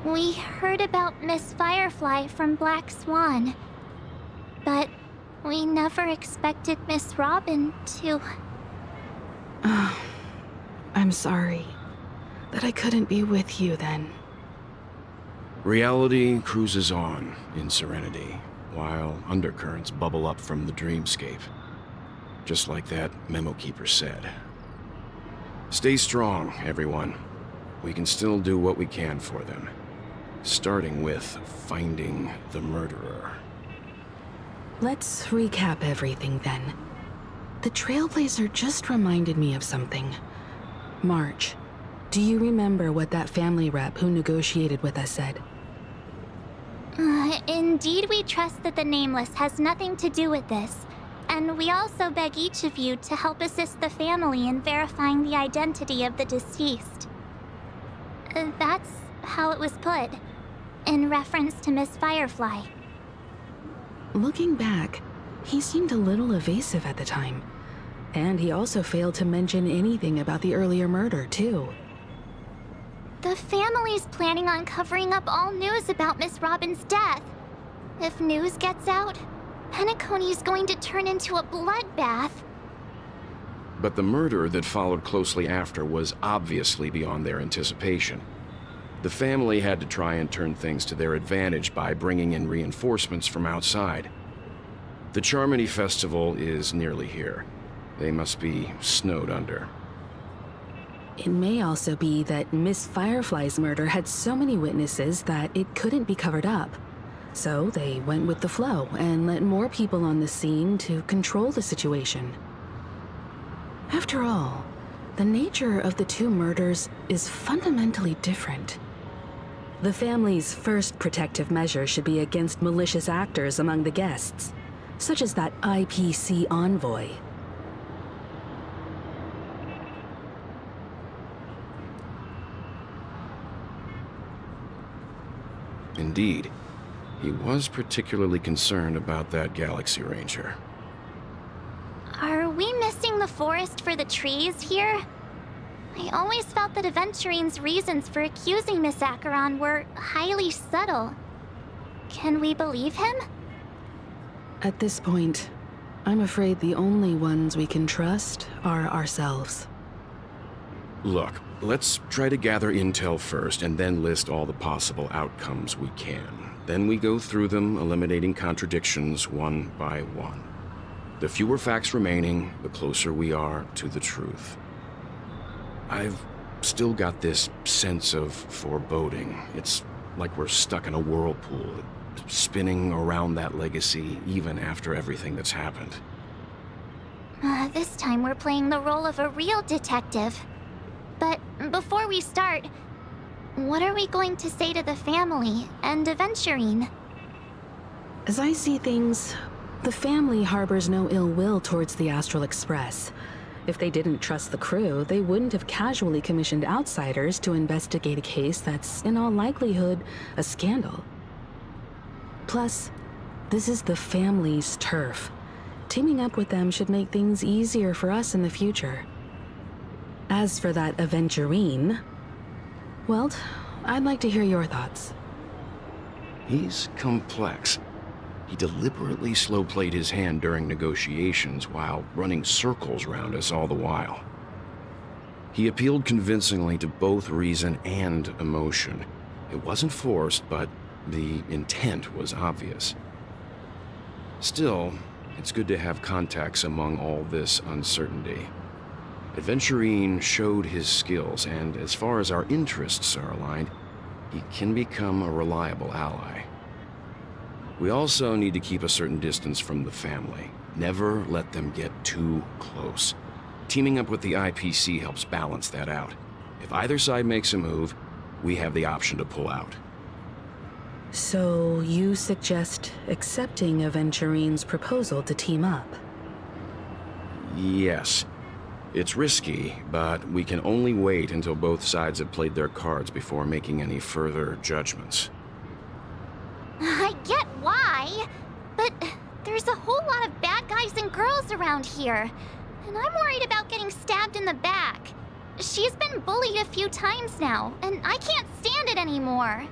We heard about Miss Firefly from Black Swan, but we never expected Miss Robin to... I'm sorry that I couldn't be with you then. Reality cruises on in serenity, while undercurrents bubble up from the dreamscape. Just like that memo keeper said. Stay strong, everyone. We can still do what we can for them. Starting with finding the murderer. Let's recap everything then. The Trailblazer just reminded me of something. March, do you remember what that family rep who negotiated with us said? Indeed, we trust that the Nameless has nothing to do with this. And we also beg each of you to help assist the family in verifying the identity of the deceased. That's how it was put, in reference to Miss Firefly. Looking back, he seemed a little evasive at the time. And he also failed to mention anything about the earlier murder, too. The family's planning on covering up all news about Miss Robin's death. If news gets out, Penacony's going to turn into a bloodbath. But the murder that followed closely after was obviously beyond their anticipation. The family had to try and turn things to their advantage by bringing in reinforcements from outside. The Charmony Festival is nearly here. They must be snowed under. It may also be that Miss Firefly's murder had so many witnesses that it couldn't be covered up. So they went with the flow and let more people on the scene to control the situation. After all, the nature of the two murders is fundamentally different. The family's first protective measure should be against malicious actors among the guests, such as that IPC envoy. Indeed, he was particularly concerned about that Galaxy Ranger. Are we missing the forest for the trees here? I always felt that Aventurine's reasons for accusing Miss Acheron were highly subtle. Can we believe him? At this point, I'm afraid the only ones we can trust are ourselves. Look, let's try to gather intel first and then list all the possible outcomes we can. Then we go through them, eliminating contradictions one by one. The fewer facts remaining, the closer we are to the truth. I've still got this sense of foreboding. It's like we're stuck in a whirlpool, spinning around that legacy even after everything that's happened. This time we're playing the role of a real detective. But before we start, what are we going to say to the family and Aventurine? As I see things, the family harbors no ill will towards the Astral Express. If they didn't trust the crew, they wouldn't have casually commissioned outsiders to investigate a case that's, in all likelihood, a scandal. Plus, this is the family's turf. Teaming up with them should make things easier for us in the future. As for that Aventurine, well, I'd like to hear your thoughts. He's complex. He deliberately slow-played his hand during negotiations while running circles around us all the while. He appealed convincingly to both reason and emotion. It wasn't forced, but the intent was obvious. Still, it's good to have contacts among all this uncertainty. Aventurine showed his skills, and as far as our interests are aligned, he can become a reliable ally. We also need to keep a certain distance from the family. Never let them get too close. Teaming up with the IPC helps balance that out. If either side makes a move, we have the option to pull out. So you suggest accepting Aventurine's proposal to team up? Yes. It's risky, but we can only wait until both sides have played their cards before making any further judgments. I get why, but there's a whole lot of bad guys and girls around here, and I'm worried about getting stabbed in the back. She's been bullied a few times now, and I can't stand it anymore.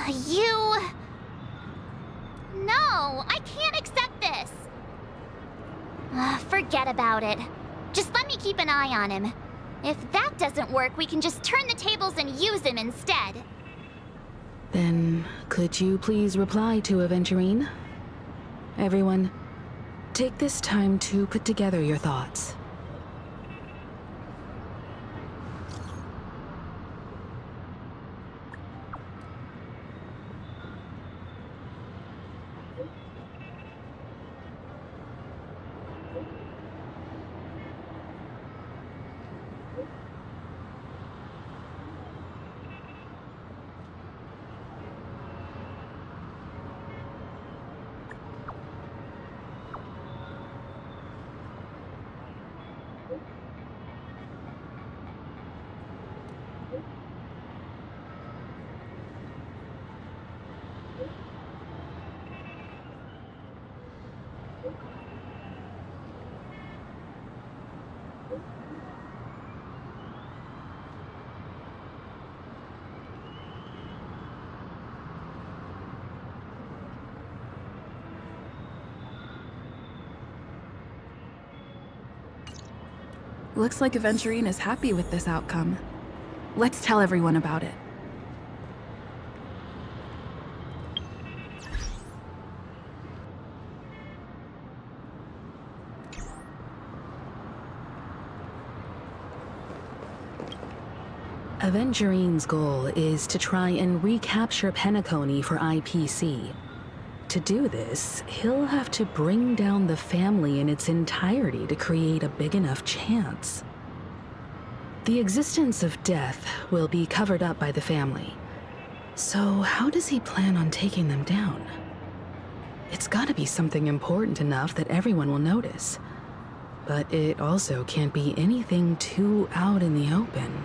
You... No, I can't accept this. Forget about it. Just let me keep an eye on him. If that doesn't work, we can just turn the tables and use him instead. Then, could you please reply to Aventurine? Everyone, take this time to put together your thoughts. Looks like Aventurine is happy with this outcome. Let's tell everyone about it. Aventurine's goal is to try and recapture Penacony for IPC. To do this, he'll have to bring down the family in its entirety to create a big enough chance. The existence of death will be covered up by the family. So how does he plan on taking them down? It's gotta be something important enough that everyone will notice. But it also can't be anything too out in the open.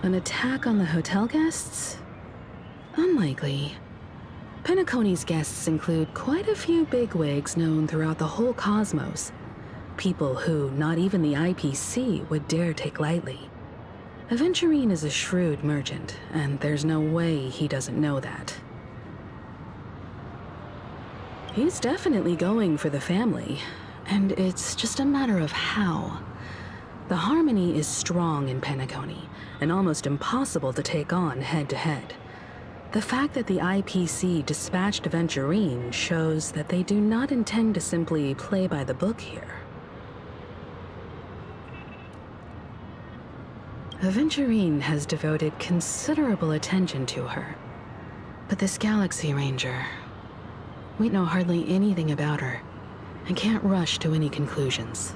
An attack on the hotel guests? Unlikely. Penacony's guests include quite a few bigwigs known throughout the whole cosmos. People who not even the IPC would dare take lightly. Aventurine is a shrewd merchant, and there's no way he doesn't know that. He's definitely going for the family, and it's just a matter of how. The harmony is strong in Penacony, and almost impossible to take on head-to-head. The fact that the IPC dispatched Aventurine shows that they do not intend to simply play by the book here. Aventurine has devoted considerable attention to her. But this Galaxy Ranger, we know hardly anything about her, and can't rush to any conclusions.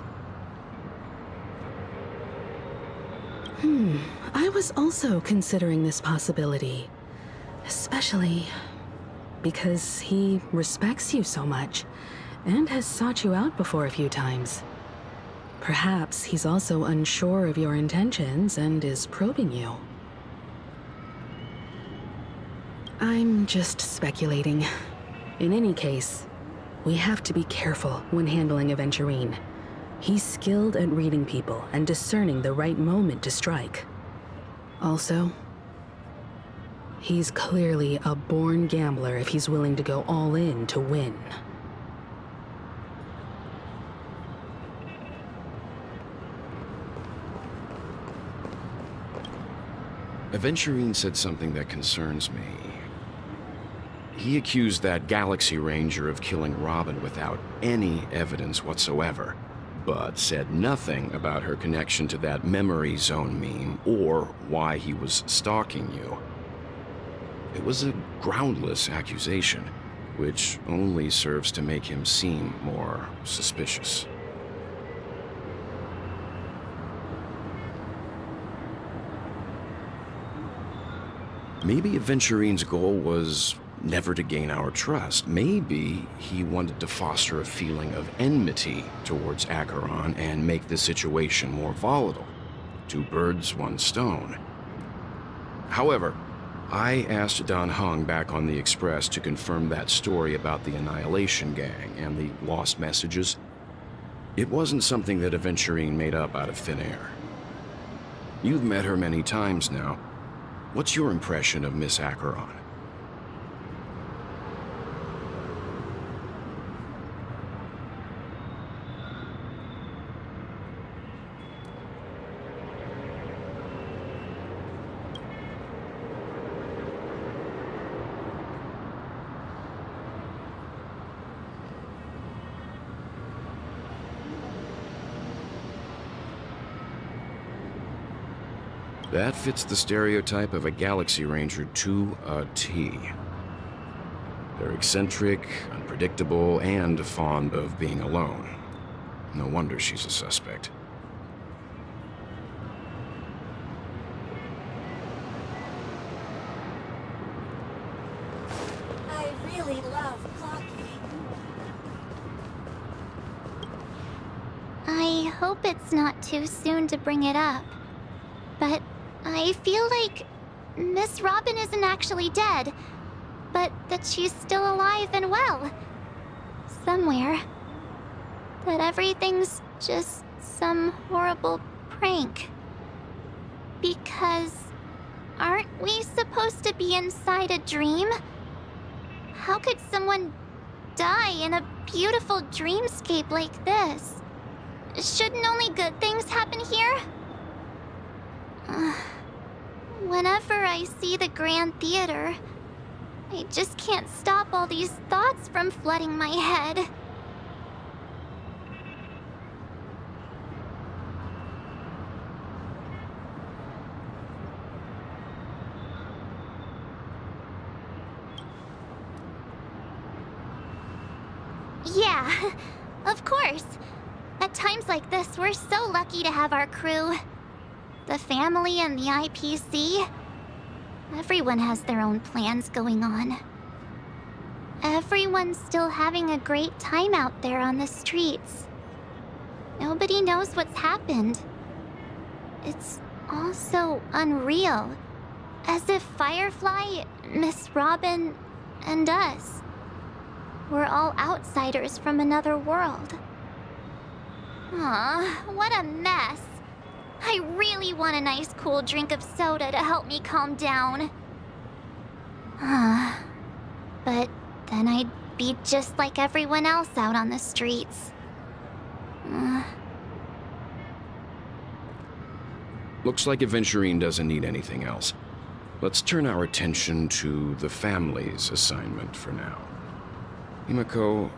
I was also considering this possibility. Especially because he respects you so much, and has sought you out before a few times. Perhaps he's also unsure of your intentions and is probing you. I'm just speculating. In any case, we have to be careful when handling Aventurine. He's skilled at reading people and discerning the right moment to strike. Also, he's clearly a born gambler if he's willing to go all in to win. Aventurine said something that concerns me. He accused that Galaxy Ranger of killing Robin without any evidence whatsoever, but said nothing about her connection to that memory zone meme or why he was stalking you. It was a groundless accusation, which only serves to make him seem more suspicious. Maybe Aventurine's goal was never to gain our trust. Maybe he wanted to foster a feeling of enmity towards Acheron and make the situation more volatile. Two birds, one stone. However, I asked Dan Heng back on the Express to confirm that story about the Annihilation Gang and the lost messages. It wasn't something that Aventurine made up out of thin air. You've met her many times now. What's your impression of Miss Acheron? That fits the stereotype of a Galaxy Ranger to a T. They're eccentric, unpredictable, and fond of being alone. No wonder she's a suspect. I really love clocking. I hope it's not too soon to bring it up, but I feel like Miss Robin isn't actually dead, but that she's still alive and well. Somewhere. That everything's just some horrible prank. Because aren't we supposed to be inside a dream? How could someone die in a beautiful dreamscape like this? Shouldn't only good things happen here? Whenever I see the Grand Theater, I just can't stop all these thoughts from flooding my head. Yeah, of course. At times like this, we're so lucky to have our crew. The family and the IPC. Everyone has their own plans going on. Everyone's still having a great time out there on the streets. Nobody knows what's happened. It's all so unreal. As if Firefly, Miss Robin, and us were all outsiders from another world. Aw, what a mess. I really want a nice cool drink of soda to help me calm down. But then I'd be just like everyone else out on the streets. Looks like Aventurine doesn't need anything else. Let's turn our attention to the family's assignment for now. Himiko,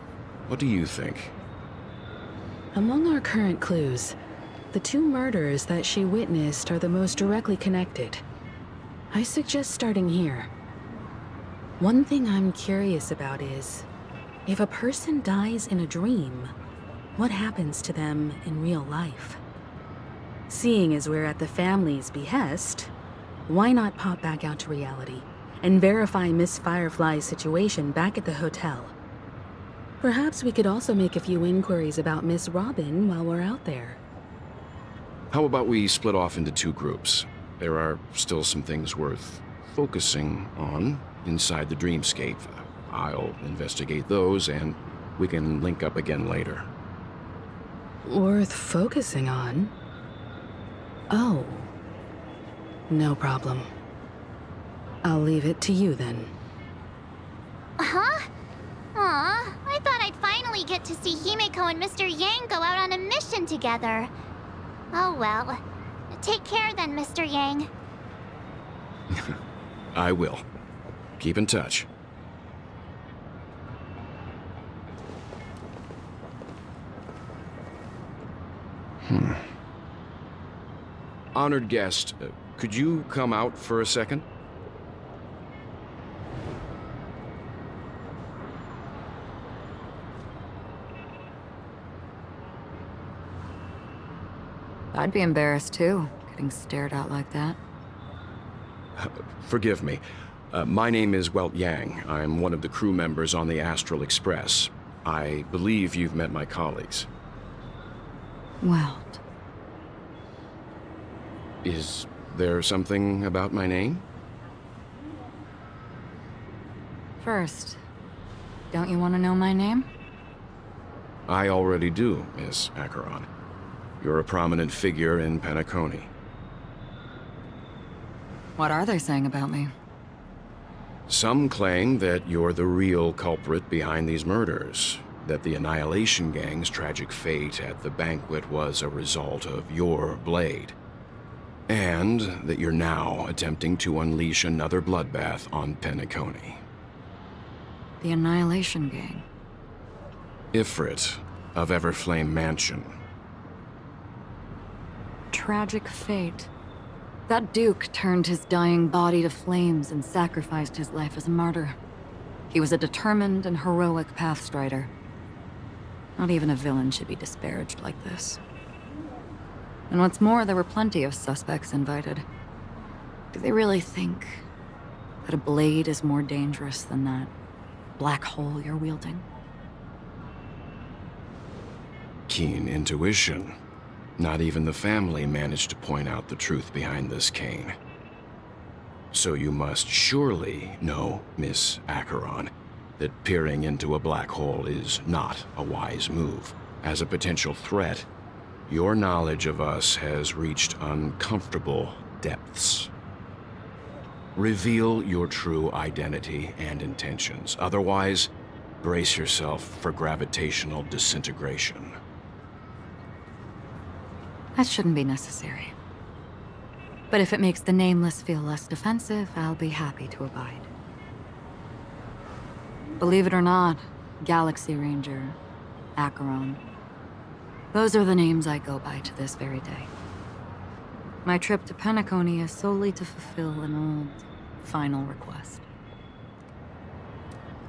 what do you think? Among our current clues, the two murders that she witnessed are the most directly connected. I suggest starting here. One thing I'm curious about is, if a person dies in a dream, what happens to them in real life? Seeing as we're at the family's behest, why not pop back out to reality and verify Miss Firefly's situation back at the hotel? Perhaps we could also make a few inquiries about Miss Robin while we're out there. How about we split off into two groups? There are still some things worth focusing on inside the dreamscape. I'll investigate those, and we can link up again later. Worth focusing on? Oh. No problem. I'll leave it to you then. Huh? Aw, I thought I'd finally get to see Himiko and Mr. Yang go out on a mission together. Oh well. Take care then, Mr. Yang. I will. Keep in touch. Honored guest, could you come out for a second? I'd be embarrassed too, getting stared at like that. Forgive me. My name is Welt Yang. I'm one of the crew members on the Astral Express. I believe you've met my colleagues. Welt. Is there something about my name? First, don't you want to know my name? I already do, Miss Acheron. You're a prominent figure in Penacony. What are they saying about me? Some claim that you're the real culprit behind these murders, that the Annihilation Gang's tragic fate at the banquet was a result of your blade, and that you're now attempting to unleash another bloodbath on Penacony. The Annihilation Gang. Ifrit of Everflame Mansion. Tragic fate. That Duke turned his dying body to flames and sacrificed his life as a martyr. He was a determined and heroic pathstrider. Not even a villain should be disparaged like this. And what's more, there were plenty of suspects invited. Do they really think that a blade is more dangerous than that black hole you're wielding? Keen intuition. Not even the family managed to point out the truth behind this cane. So you must surely know, Miss Acheron, that peering into a black hole is not a wise move. As a potential threat, your knowledge of us has reached uncomfortable depths. Reveal your true identity and intentions. Otherwise, brace yourself for gravitational disintegration. That shouldn't be necessary. But if it makes the Nameless feel less defensive, I'll be happy to abide. Believe it or not, Galaxy Ranger, Acheron, those are the names I go by to this very day. My trip to Penacony is solely to fulfill an old, final request.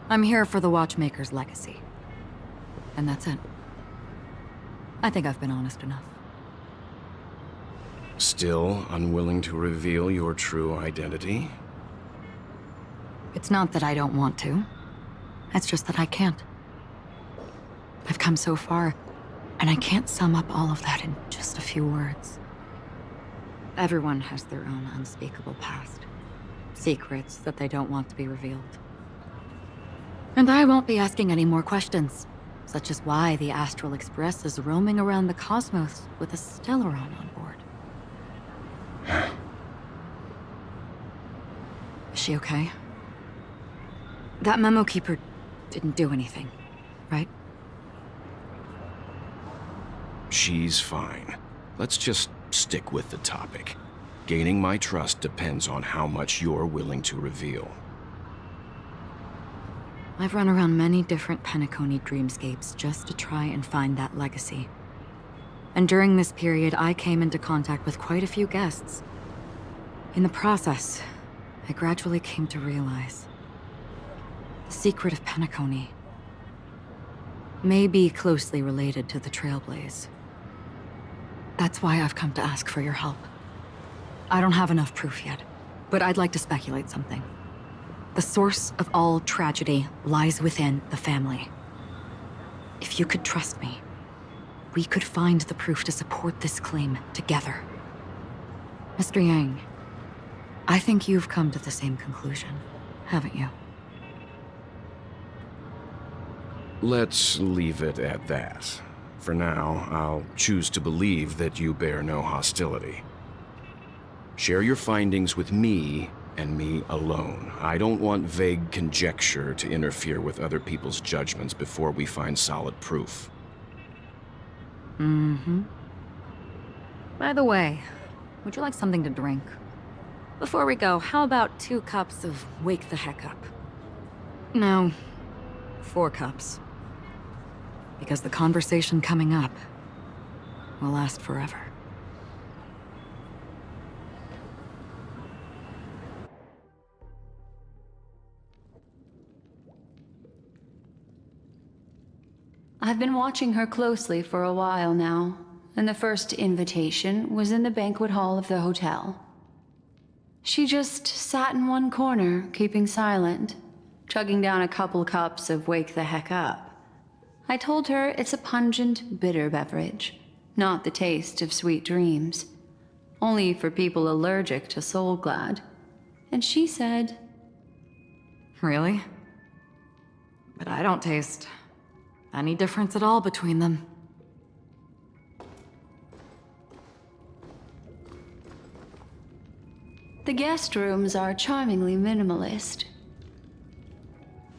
I'm here for the Watchmaker's legacy. And that's it. I think I've been honest enough. Still unwilling to reveal your true identity? It's not that I don't want to. It's just that I can't. I've come so far, and I can't sum up all of that in just a few words. Everyone has their own unspeakable past. Secrets that they don't want to be revealed. And I won't be asking any more questions, such as why the Astral Express is roaming around the cosmos with a Stellaron on board. Is she okay? That memo keeper didn't do anything, right? She's fine. Let's just stick with the topic. Gaining my trust depends on how much you're willing to reveal. I've run around many different Penacony dreamscapes just to try and find that legacy. And during this period, I came into contact with quite a few guests. In the process, I gradually came to realize the secret of Penacony may be closely related to the Trailblaze. That's why I've come to ask for your help. I don't have enough proof yet, but I'd like to speculate something. The source of all tragedy lies within the family. If you could trust me, we could find the proof to support this claim together. Mr. Yang, I think you've come to the same conclusion, haven't you? Let's leave it at that. For now, I'll choose to believe that you bear no hostility. Share your findings with me and me alone. I don't want vague conjecture to interfere with other people's judgments before we find solid proof. Mm-hmm. By the way, would you like something to drink? Before we go, how about 2 cups of Wake the Heck Up? No, 4 cups. Because the conversation coming up will last forever. I've been watching her closely for a while now, and the first invitation was in the banquet hall of the hotel. She just sat in one corner, keeping silent, chugging down a couple cups of Wake the Heck Up. I told her it's a pungent, bitter beverage, not the taste of sweet dreams. Only for people allergic to Soul Glad. And she said, Really? But I don't taste any difference at all between them. The guest rooms are charmingly minimalist.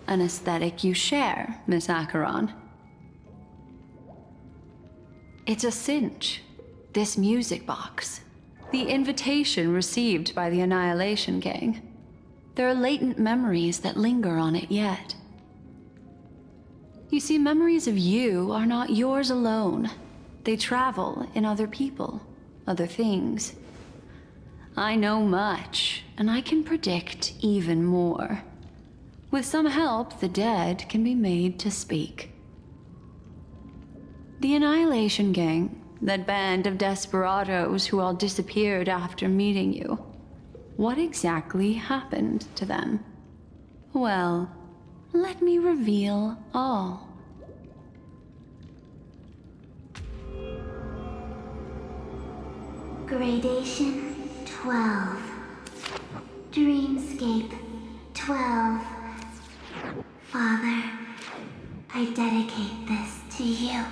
An aesthetic you share, Miss Acheron. It's a cinch, this music box. The invitation received by the Annihilation Gang. There are latent memories that linger on it yet. You see, memories of you are not yours alone. They travel in other people, other things. I know much, and I can predict even more. With some help, the dead can be made to speak. The Annihilation Gang, that band of desperados who all disappeared after meeting you. What exactly happened to them? Well, let me reveal all. Gradation 12. Dreamscape 12. Father, I dedicate this to you.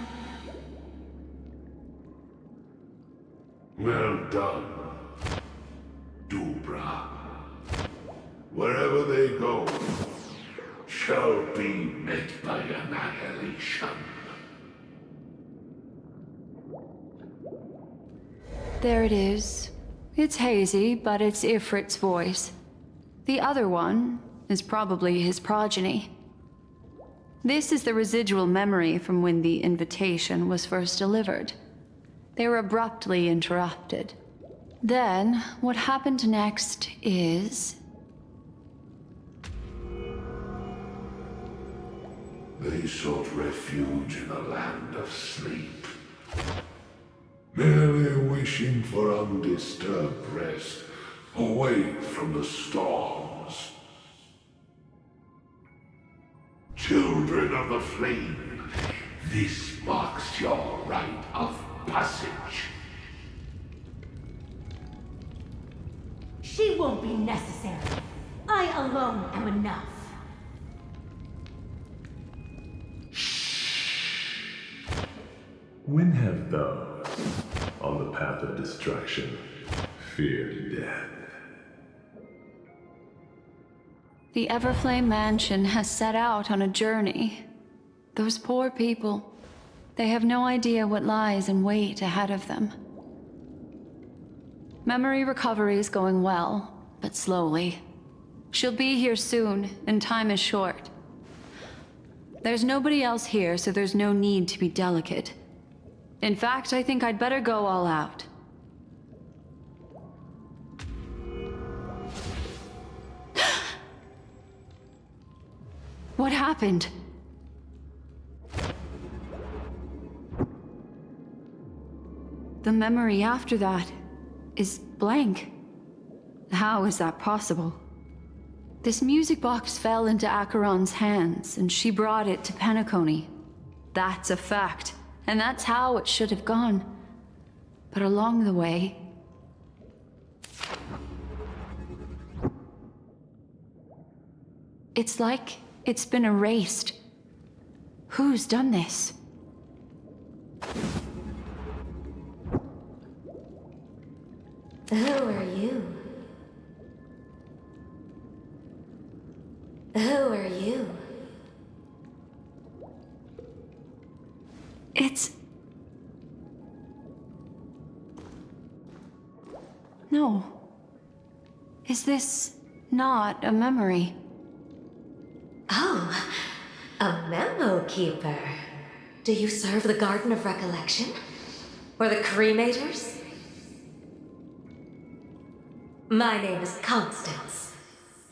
Well done, Dupla. Wherever they go, shall be met by annihilation. There it is. It's hazy, but it's Ifrit's voice. The other one is probably his progeny. This is the residual memory from when the invitation was first delivered. They were abruptly interrupted. Then, what happened next is... They sought refuge in a land of sleep, merely wishing for undisturbed rest, away from the storms. Children of the Flame, this marks your rite of passage. She won't be necessary. I alone am enough. When have those on the path of destruction feared death? The Everflame Mansion has set out on a journey. Those poor people, they have no idea what lies in wait ahead of them. Memory recovery is going well, but slowly. She'll be here soon, and time is short. There's nobody else here, so there's no need to be delicate. In fact, I think I'd better go all out. What happened? The memory after that is blank. How is that possible? This music box fell into Acheron's hands, and she brought it to Penacony. That's a fact, and that's how it should have gone. But along the way... it's like it's been erased. Who's done this? Who are you? Who are you? It's... no. Is this not a memory? Oh, a memo keeper. Do you serve the Garden of Recollection? Or the Cremators? My name is Constance.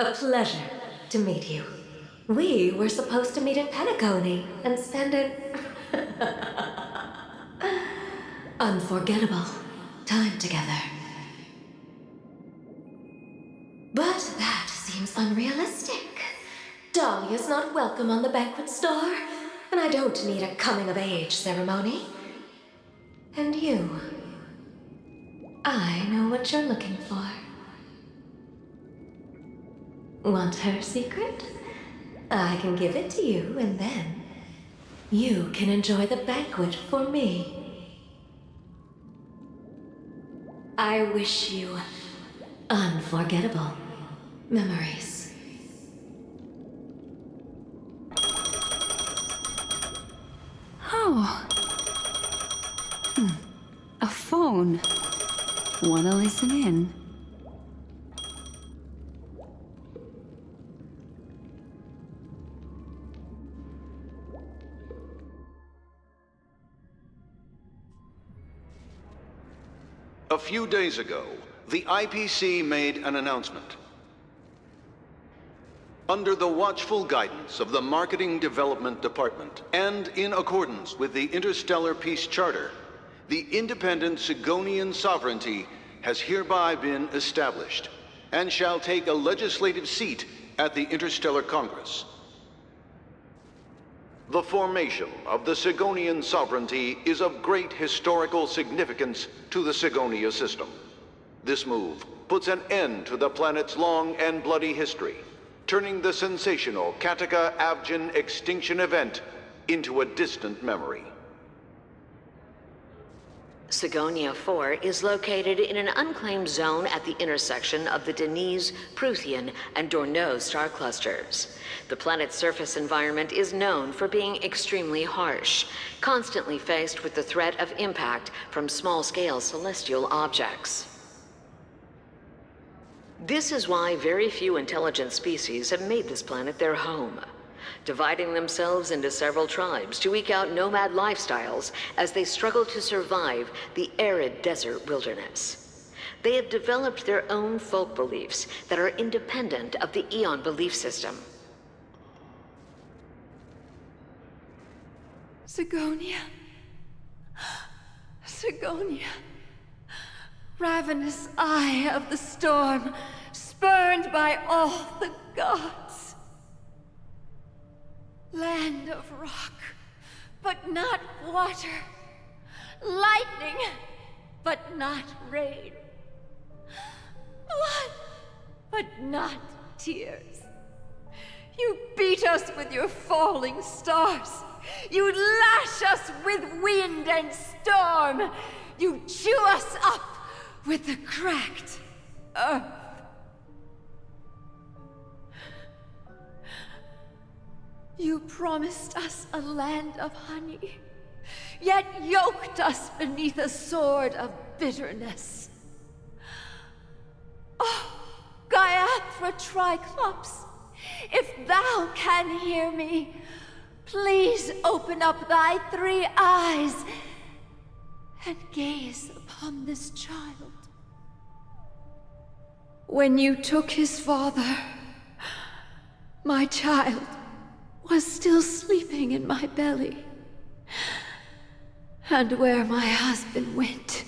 A pleasure to meet you. We were supposed to meet in Penacony and spend an unforgettable time together. But that seems unrealistic. Dahlia's not welcome on the banquet star, and I don't need a coming-of-age ceremony. And you, I know what you're looking for. Want her secret? I can give it to you, and then you can enjoy the banquet for me. I wish you Unforgettable memories. Oh. A phone. Wanna listen in? A few days ago, the IPC made an announcement. Under the watchful guidance of the Marketing Development Department, and in accordance with the Interstellar Peace Charter, the independent Sigonian sovereignty has hereby been established, and shall take a legislative seat at the Interstellar Congress. The formation of the Sigonian sovereignty is of great historical significance to the Sigonia system. This move puts an end to the planet's long and bloody history, turning the sensational Kataka-Abjin extinction event into a distant memory. Sigonia 4 is located in an unclaimed zone at the intersection of the Deniz, Prothean, and Dorneau star clusters. The planet's surface environment is known for being extremely harsh, constantly faced with the threat of impact from small-scale celestial objects. This is why very few intelligent species have made this planet their home, dividing themselves into several tribes to eke out nomad lifestyles as they struggle to survive the arid desert wilderness. They have developed their own folk beliefs that are independent of the Eon belief system. Sigonia. Sigonia. Ravenous eye of the storm, spurned by all the gods. Land of rock, but not water. Lightning, but not rain. Blood, but not tears. You beat us with your falling stars. You lash us with wind and storm. You chew us up with the cracked earth. You promised us a land of honey, yet yoked us beneath a sword of bitterness. Oh, Gaiathra Triclops, if thou can hear me, please open up thy 3 eyes and gaze upon this child. When you took his father, my child was still sleeping in my belly. And where my husband went,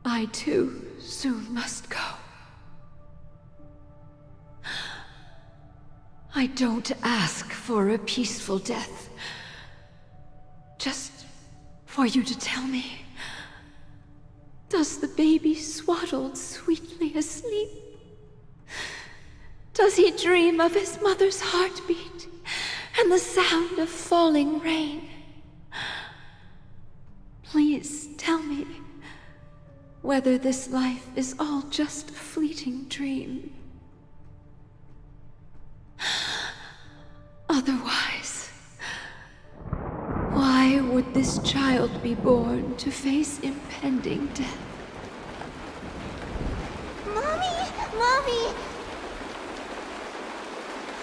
I too soon must go. I don't ask for a peaceful death, just for you to tell me, does the baby swaddled sweetly asleep? Does he dream of his mother's heartbeat and the sound of falling rain? Please tell me whether this life is all just a fleeting dream. Otherwise, why would this child be born to face impending death? Mommy! Mommy!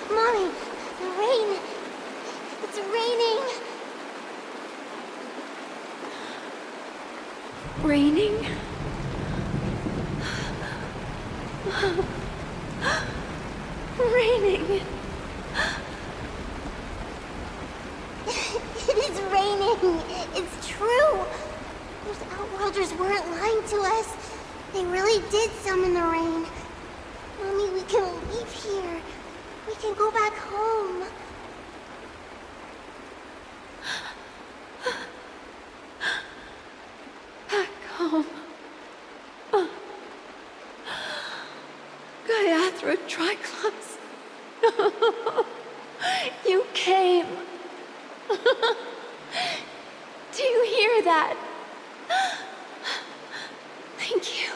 Mommy, the rain! It's raining! Raining? Raining! It is raining! It's true! Those Outworlders weren't lying to us. They really did summon the rain. Mommy, we can leave here. We can go back home. Back home. Gaiathra Triclops. You came. Do you hear that? Thank you.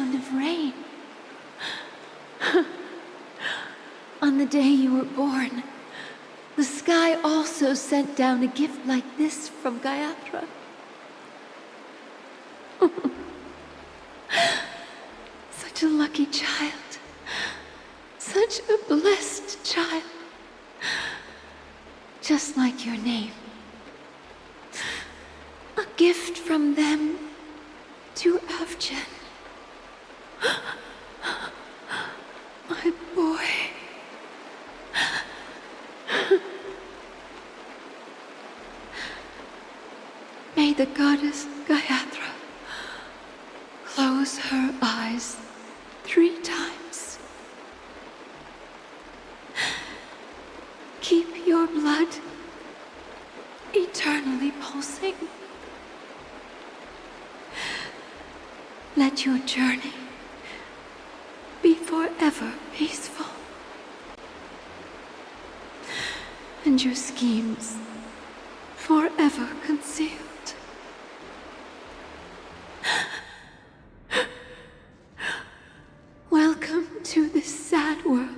sound of rain. On the day you were born, the sky also sent down a gift like this from Gayatra. Such a lucky child. Such a blessed child. Just like your name. A gift from them to Avjen. My boy. May the goddess Gayatra close her eyes 3 times. Keep your blood eternally pulsing. Let your journey be forever peaceful. And your schemes forever concealed. Welcome to this sad world,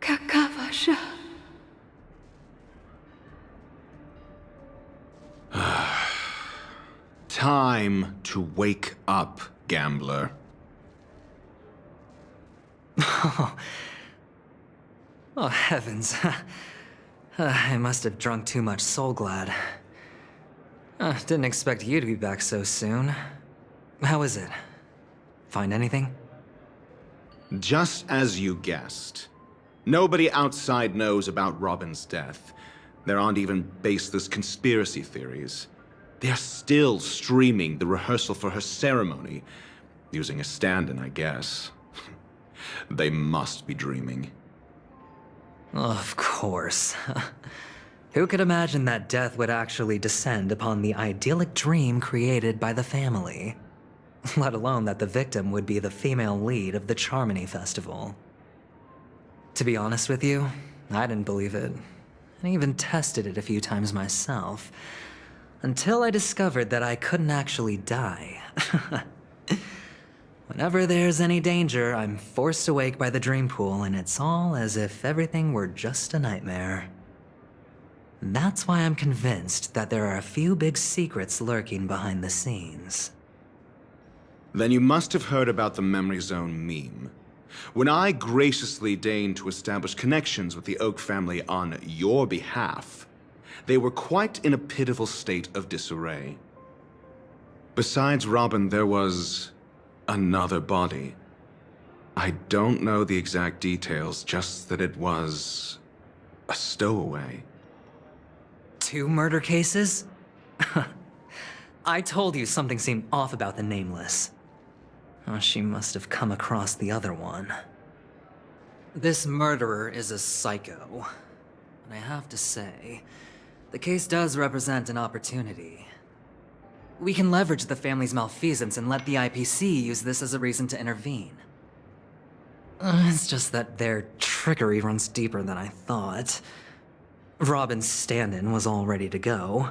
Kakavasha. Time to wake up, gambler. Oh, heavens. I must have drunk too much Soul Glad. Didn't expect you to be back so soon. How is it? Find anything? Just as you guessed. Nobody outside knows about Robin's death. There aren't even baseless conspiracy theories. They're still streaming the rehearsal for her ceremony, using a stand-in, I guess. They must be dreaming. Of course. Who could imagine that death would actually descend upon the idyllic dream created by the family? Let alone that the victim would be the female lead of the Charmony Festival. To be honest with you, I didn't believe it. I even tested it a few times myself. Until I discovered that I couldn't actually die. Whenever there's any danger, I'm forced awake by the dream pool, and it's all as if everything were just a nightmare. That's why I'm convinced that there are a few big secrets lurking behind the scenes. Then you must have heard about the Memory Zone meme. When I graciously deigned to establish connections with the Oak family on your behalf, they were quite in a pitiful state of disarray. Besides Robin, there was another body. I don't know the exact details, just that it was a stowaway. 2 murder cases? I told you something seemed off about the Nameless. Oh, she must have come across the other one. This murderer is a psycho. And I have to say, the case does represent an opportunity. We can leverage the family's malfeasance and let the IPC use this as a reason to intervene. It's just that their trickery runs deeper than I thought. Robin's stand-in was all ready to go.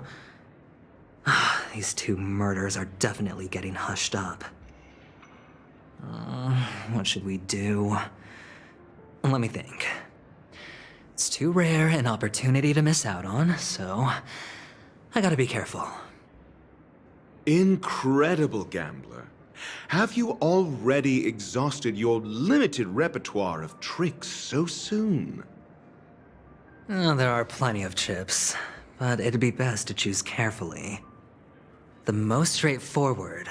These 2 murders are definitely getting hushed up. What should we do? Let me think. It's too rare an opportunity to miss out on, so I gotta be careful. Incredible, gambler. Have you already exhausted your limited repertoire of tricks so soon? There are plenty of chips, but it'd be best to choose carefully. The most straightforward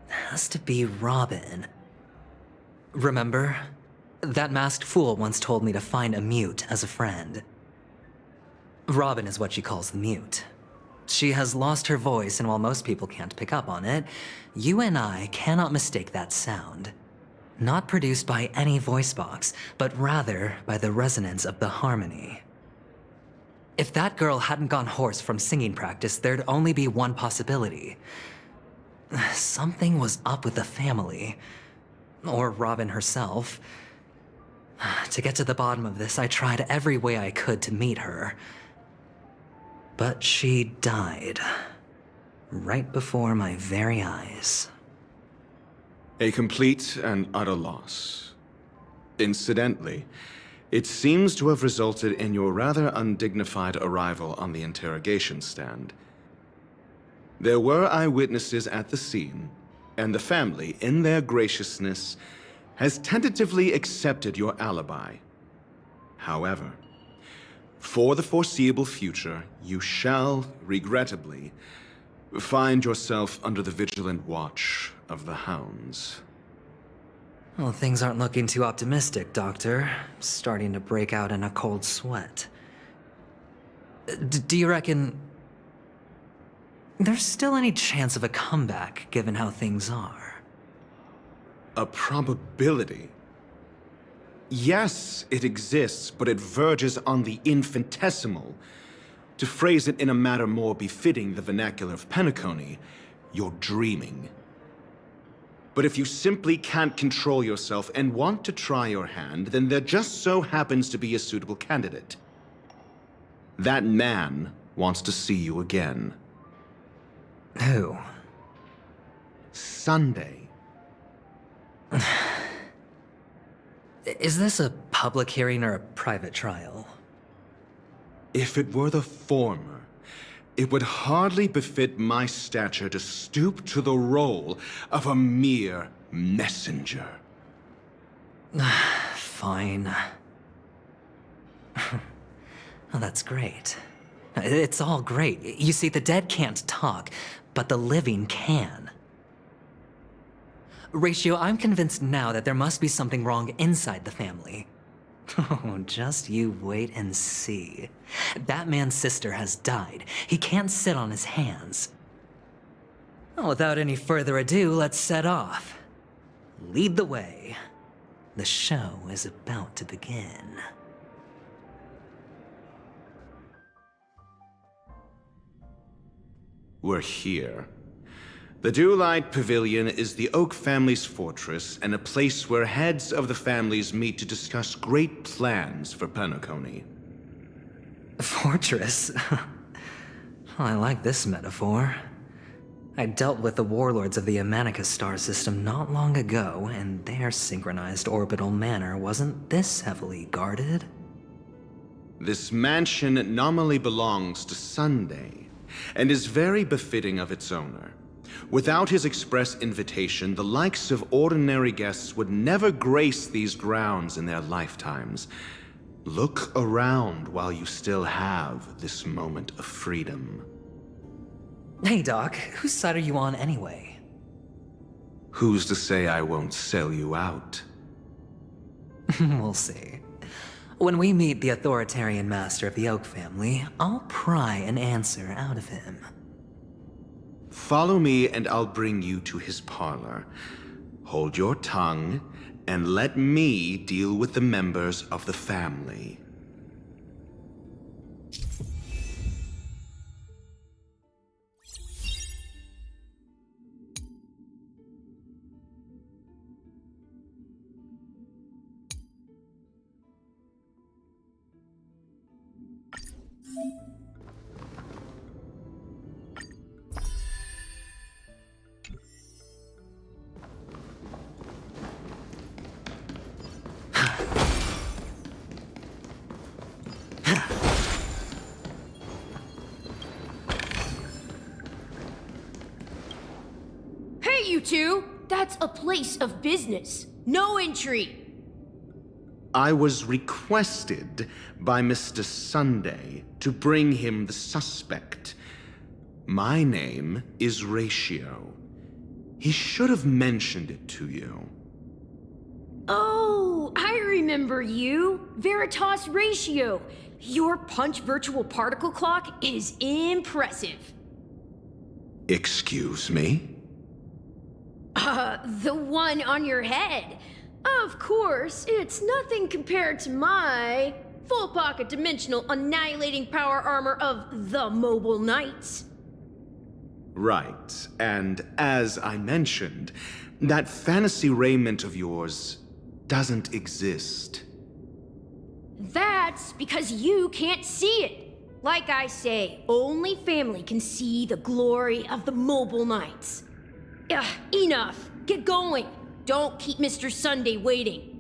has to be Robin. Remember? That masked fool once told me to find a mute as a friend. Robin is what she calls the mute. She has lost her voice, and while most people can't pick up on it, you and I cannot mistake that sound. Not produced by any voice box, but rather by the resonance of the harmony. If that girl hadn't gone hoarse from singing practice, there'd only be one possibility. Something was up with the family. Or Robin herself. To get to the bottom of this, I tried every way I could to meet her. But she died. Right before my very eyes. A complete and utter loss. Incidentally, it seems to have resulted in your rather undignified arrival on the interrogation stand. There were eyewitnesses at the scene, and the family, in their graciousness, has tentatively accepted your alibi. However, for the foreseeable future, you shall, regrettably, find yourself under the vigilant watch of the hounds. Well, things aren't looking too optimistic, Doctor. I'm starting to break out in a cold sweat. Do you reckon there's still any chance of a comeback, given how things are? A probability? Yes, it exists, but it verges on the infinitesimal. To phrase it in a manner more befitting the vernacular of Penacony, you're dreaming. But if you simply can't control yourself and want to try your hand, then there just so happens to be a suitable candidate. That man wants to see you again. Who? Sunday. Is this a public hearing or a private trial? If it were the former, it would hardly befit my stature to stoop to the role of a mere messenger. Fine. Oh, that's great. It's all great. You see, the dead can't talk, but the living can. Ratio, I'm convinced now that there must be something wrong inside the family. Oh, just you wait and see. That man's sister has died. He can't sit on his hands. Well, without any further ado, let's set off. Lead the way. The show is about to begin. We're here. The Dewlight Pavilion is the Oak family's fortress and a place where heads of the families meet to discuss great plans for Penacony. Fortress? I like this metaphor. I dealt with the warlords of the Amanicus star system not long ago, and their synchronized orbital manor wasn't this heavily guarded. This mansion nominally belongs to Sunday, and is very befitting of its owner. Without his express invitation, the likes of ordinary guests would never grace these grounds in their lifetimes. Look around while you still have this moment of freedom. Hey, Doc, whose side are you on anyway? Who's to say I won't sell you out? We'll see. When we meet the authoritarian master of the Oak family, I'll pry an answer out of him. Follow me and I'll bring you to his parlor. Hold your tongue and let me deal with the members of the family. You two, that's a place of business. No entry. I was requested by Mr. Sunday to bring him the suspect. My name is Ratio. He should have mentioned it to you. Oh, I remember you. Veritas Ratio. Your punch virtual particle clock is impressive. Excuse me? The one on your head. Of course, it's nothing compared to my full pocket dimensional annihilating power armor of the Mobile Knights. Right, and as I mentioned, that fantasy raiment of yours doesn't exist. That's because you can't see it. Like I say, only family can see the glory of the Mobile Knights. Enough. Get going. Don't keep Mr. Sunday waiting.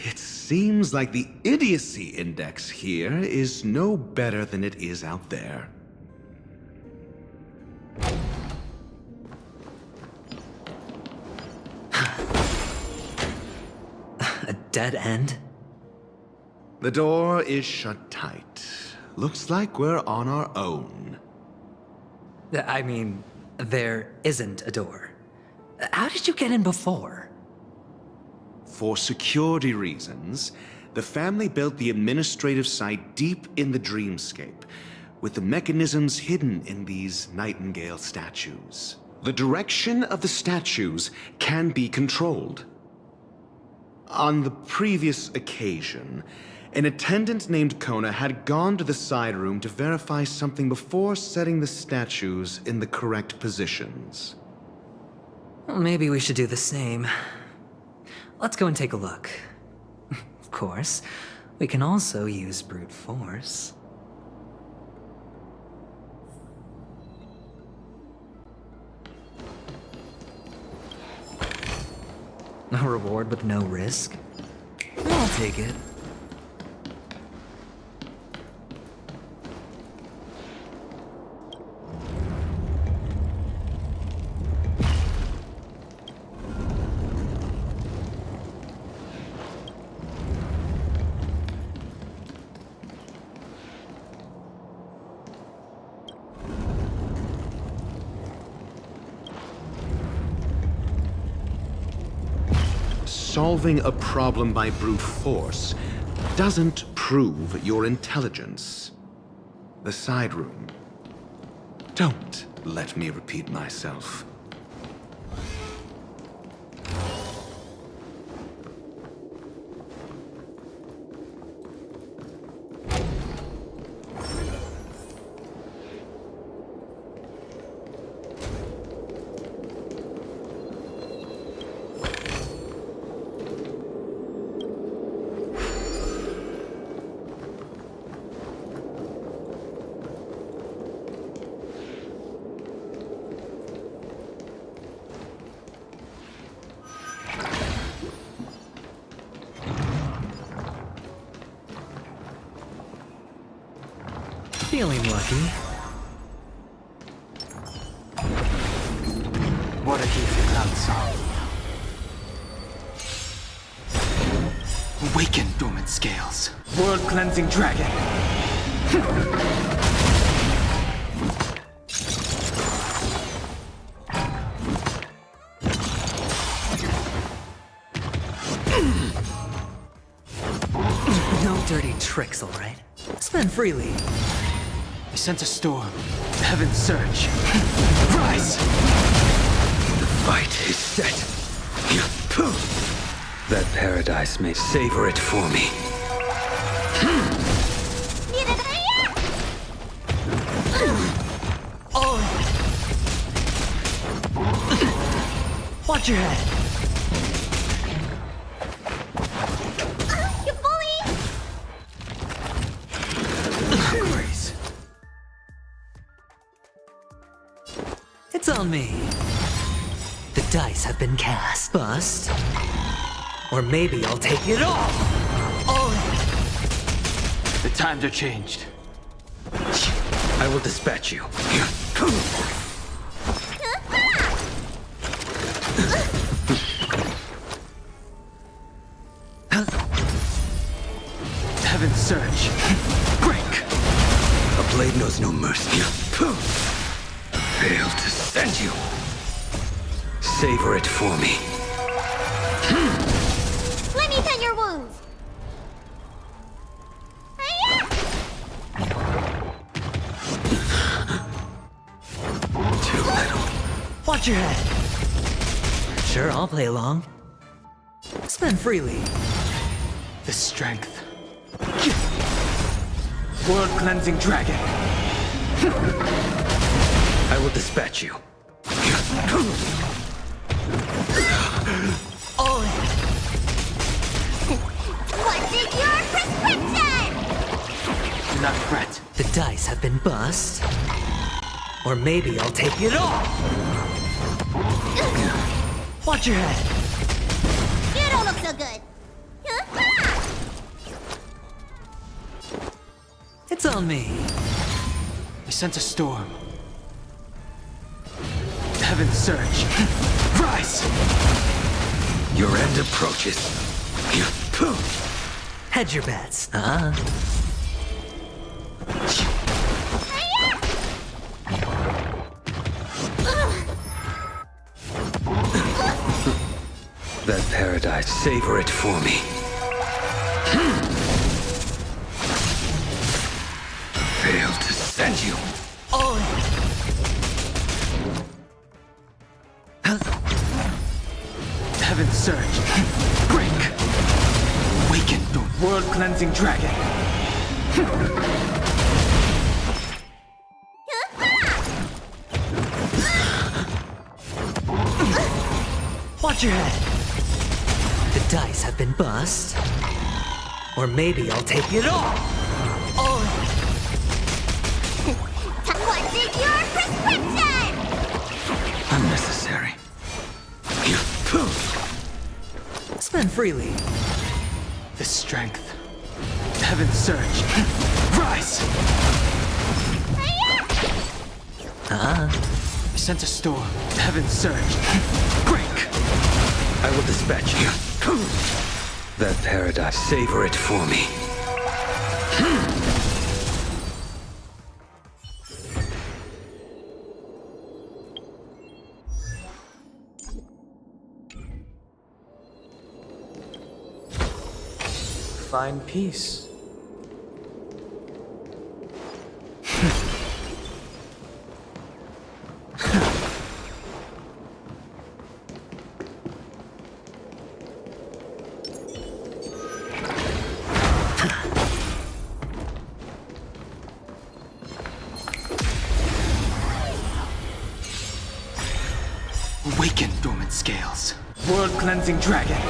It seems like the idiocy index here is no better than it is out there. A dead end? The door is shut tight. Looks like we're on our own. I mean, there isn't a door. How did you get in before? For security reasons, the family built the administrative site deep in the dreamscape, with the mechanisms hidden in these nightingale statues. The direction of the statues can be controlled. On the previous occasion, an attendant named Kona had gone to the side room to verify something before setting the statues in the correct positions. Well, maybe we should do the same. Let's go and take a look. Of course, we can also use brute force. A reward with no risk? I'll take it. Solving a problem by brute force doesn't prove your intelligence. The side room. Don't let me repeat myself. Feeling lucky. What a heathen ransom. Awaken, dormant scales. World-cleansing dragon. No dirty tricks, all right? Spend freely. I sense a storm. The heavens surge. Rise! The fight is set. That paradise may savor it for me. Oh! Watch your head. You bully! Grace. It's on me. The dice have been cast. Bust. Or maybe I'll take it all. Oh! The times are changed. I will dispatch you. Heavens surge. Break! A blade knows no mercy. Failed to send you. Savor it for me. Let me tend your wounds. Too little. Watch your head. Sure, I'll play along. Spend freely. The strength. World-cleansing dragon. I will dispatch you. Oh! What's in your prescription? Do not fret. The dice have been bust. Or maybe I'll take it all. Watch your head. You don't look so good. It's on me. I sense a storm. Heaven surge. Rise! Your end approaches. You poof! Hedge your bets. That paradise, savor it for me. Failed to send you. Oh! Heaven surge. Break! Awaken the world-cleansing dragon. Watch your head. The dice have been bust. Or maybe I'll take it all. Oh! What's in your prescription? Unnecessary. You poof! Spend freely. The strength. Heaven surge. Rise! I sense a storm. Heaven surge. Break! I will dispatch you. That paradise, savor it for me. Find peace. Awaken, dormant scales. World-cleansing dragon.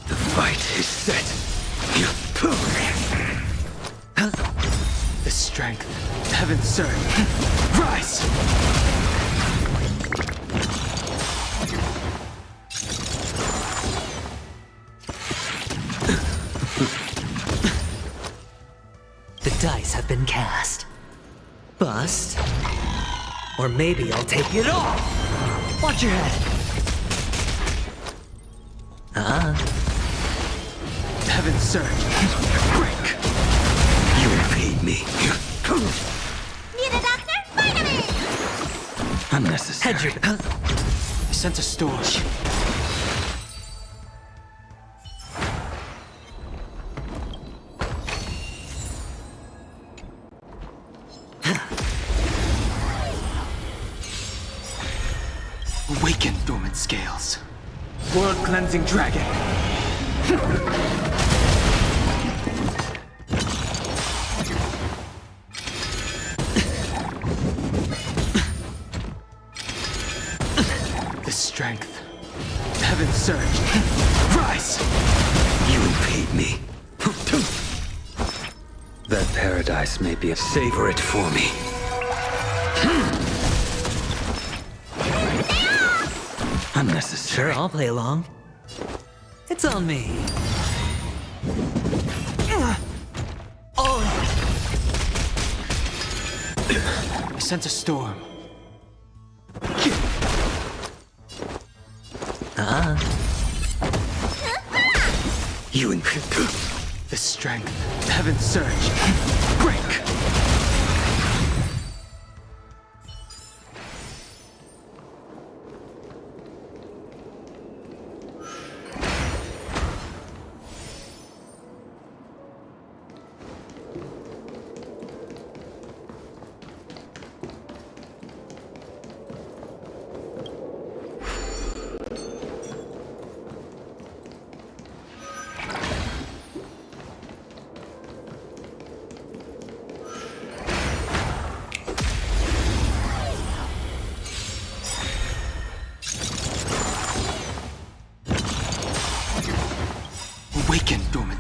The fight is set. You poof! The strength. Heaven surge. Rise! The dice have been cast. Bust. Or maybe I'll take it all. Watch your head. Heaven surge. Break! You impede me. Need a doctor? Vitamin! Unnecessary. Hedge your... I sense a storm. Awaken, dormant scales. World-cleansing dragon. The strength. Heaven surge. Rise! You impede me. That paradise may be a savor it for me. Unnecessary. Sure, I'll play along. It's on me. Oh! I sense a storm. You impede. The strength. Heaven surge. Break!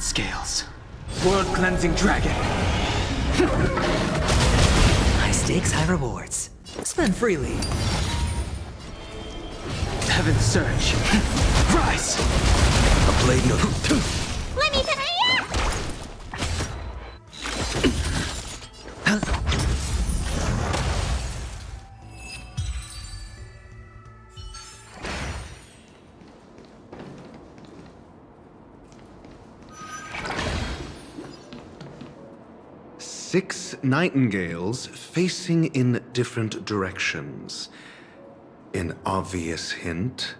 scales. World-cleansing dragon. High stakes, high rewards. Spend freely. Heaven's surge. Rise! A blade no... Let me Six nightingales facing in different directions. An obvious hint.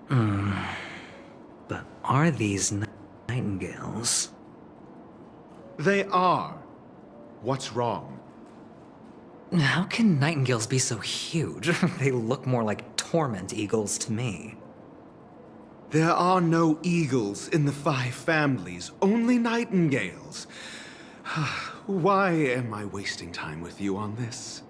But are these nightingales? They are. What's wrong? How can nightingales be so huge? They look more like torment eagles to me. There are no eagles in the 5 families, only nightingales. Why am I wasting time with you on this?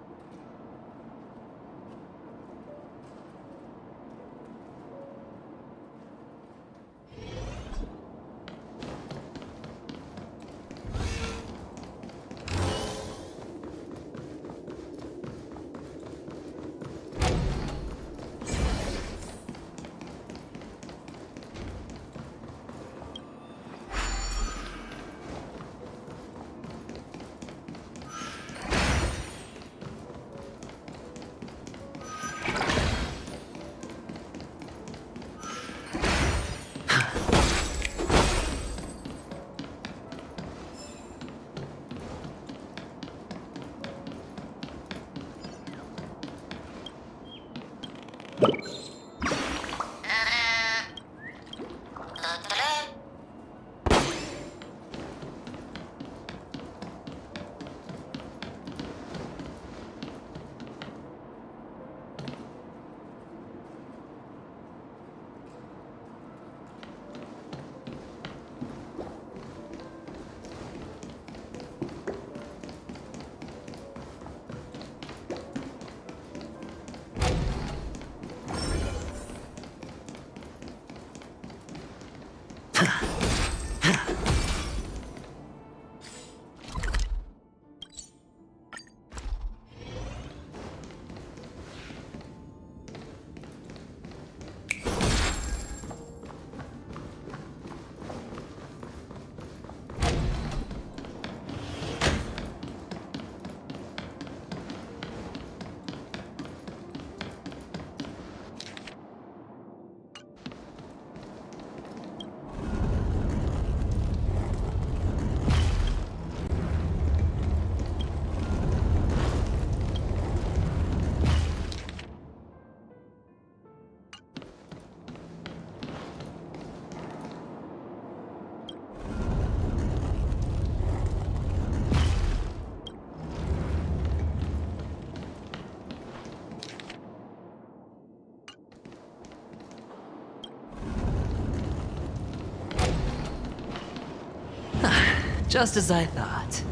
Just as I thought.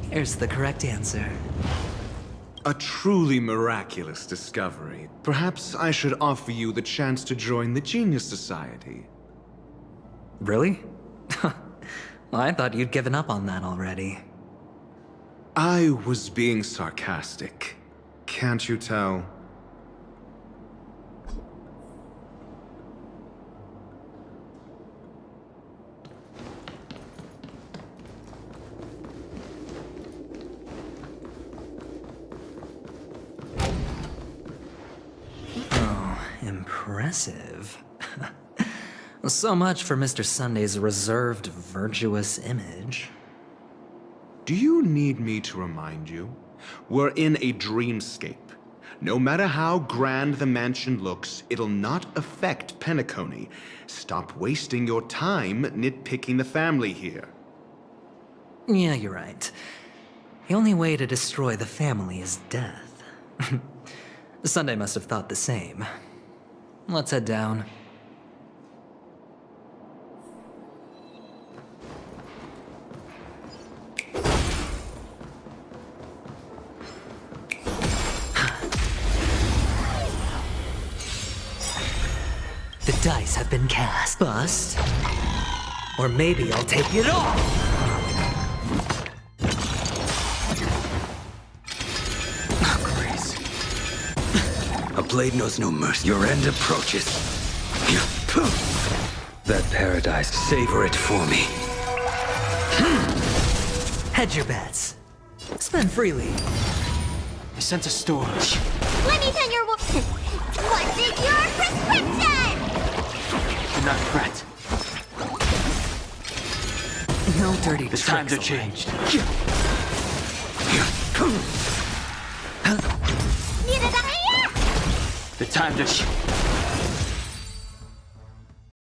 Here's the correct answer. A truly miraculous discovery. Perhaps I should offer you the chance to join the Genius Society. Really? Well, I thought you'd given up on that already. I was being sarcastic. Can't you tell? Impressive. So much for Mr. Sunday's reserved, virtuous image. Do you need me to remind you? We're in a dreamscape. No matter how grand the mansion looks, it'll not affect Penacony. Stop wasting your time nitpicking the family here. Yeah, you're right. The only way to destroy the family is death. Sunday must have thought the same. Let's head down. The dice have been cast. Bust. Or maybe I'll take it off! Grace. A blade knows no mercy. Your end approaches. That paradise, savor it for me. Hedge your bets. Spend freely. I sense a storm. Let me tell your wolf. What is your prescription? Do not fret. No dirty The tricks, times are alright. changed. The times are